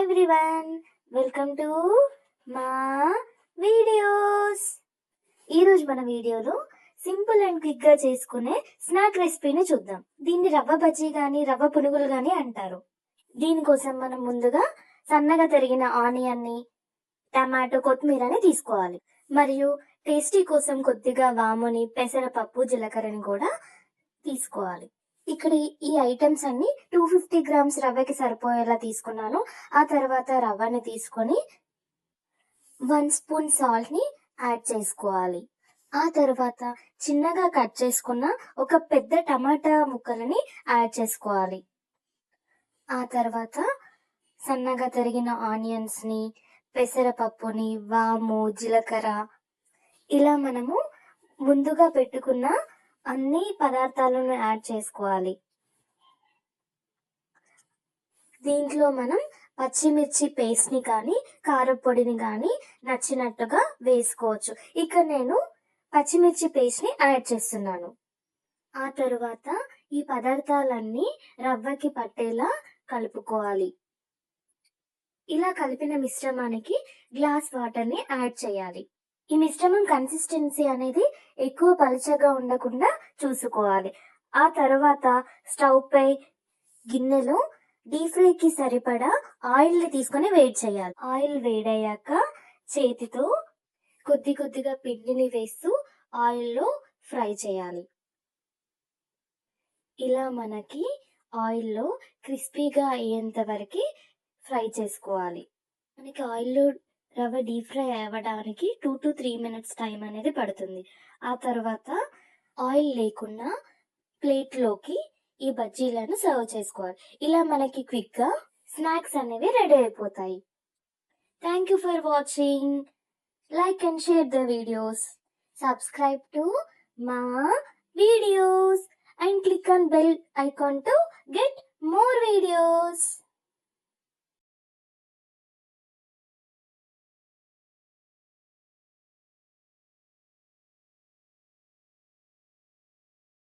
Everyone, welcome to మా videos. ఈరోజు మన వీడియోలో సింపుల్ అండ్ క్విక్ గా చేసుకునే స్నాక్ రెసిపీని చూద్దాం. దీన్ని రవ్వ బజ్జీ గాని రవ్వ పునుగులు గాని అంటారు. దీనికోసం మనం ముందుగా సన్నగా తరిగిన ఆనియన్ని, టమాటో, కొత్తిమీరని తీసుకోవాలి. మరియు టేస్టీ కోసం కొద్దిగా వాముని, పెసరపప్పు, జీలకర్రని కూడా తీసుకోవాలి. ఇక్కడ ఈ ఐటమ్స్ అన్ని 250 గ్రామ్స్ రవ్వకి సరిపోయేలా తీసుకున్నాను. ఆ తర్వాత రవ్వని తీసుకొని 1 స్పూన్ సాల్ట్ ని యాడ్ చేసుకోవాలి. ఆ తర్వాత చిన్నగా కట్ చేసుకున్న ఒక పెద్ద టమాటా ముక్కలని యాడ్ చేసుకోవాలి. ఆ తర్వాత సన్నగా తరిగిన ఆనియన్స్ ని, పెసరపప్పుని, వాము, జీలకర్ర ఇలా మనము ముందుగా పెట్టుకున్న అన్ని పదార్థాలను యాడ్ చేసుకోవాలి. దీంట్లో మనం పచ్చిమిర్చి పేస్ట్ ని కానీ కారపొడిని కానీ నచ్చినట్టుగా వేసుకోవచ్చు. ఇక్కడ నేను పచ్చిమిర్చి పేస్ట్ ని యాడ్ చేస్తున్నాను. ఆ తరువాత ఈ పదార్థాలన్నీ రవ్వకి పట్టేలా కలుపుకోవాలి. ఇలా కలిపిన మిశ్రమానికి గ్లాస్ వాటర్ ని యాడ్ చేయాలి. ఈ మిశ్రమం కన్సిస్టెన్సీ అనేది ఎక్కువ పలుచగా ఉండకుండా చూసుకోవాలి. ఆ తర్వాత స్టవ్ పై గిన్నెలో డీప్ ఫ్రైకి సరిపడా ఆయిల్ ని తీసుకొని వేడి చేయాలి. ఆయిల్ వేడయ్యాక చేతితో కొద్ది కొద్దిగా పిండిని వేస్తూ ఆయిల్లో ఫ్రై చేయాలి. ఇలా మనకి ఆయిల్లో క్రిస్పీగా అయ్యేంత వరకు ఫ్రై చేసుకోవాలి. మనకి ఆయిల్లో రవ్వ డీప్ ఫ్రై అవ్వడానికి 2 to 3 minutes టైం అనేది పడుతుంది. ఆ తర్వాత ఆయిల్ లేకుండా ప్లేట్లోకి ఈ బజ్జీలను సర్వ్ చేసుకోవాలి. ఇలా మనకి క్విక్గా స్నాక్స్ అనేవి రెడీ అయిపోతాయి. Thank you for watching. Like and share the videos. Subscribe to మా videos and click on bell icon to get more videos.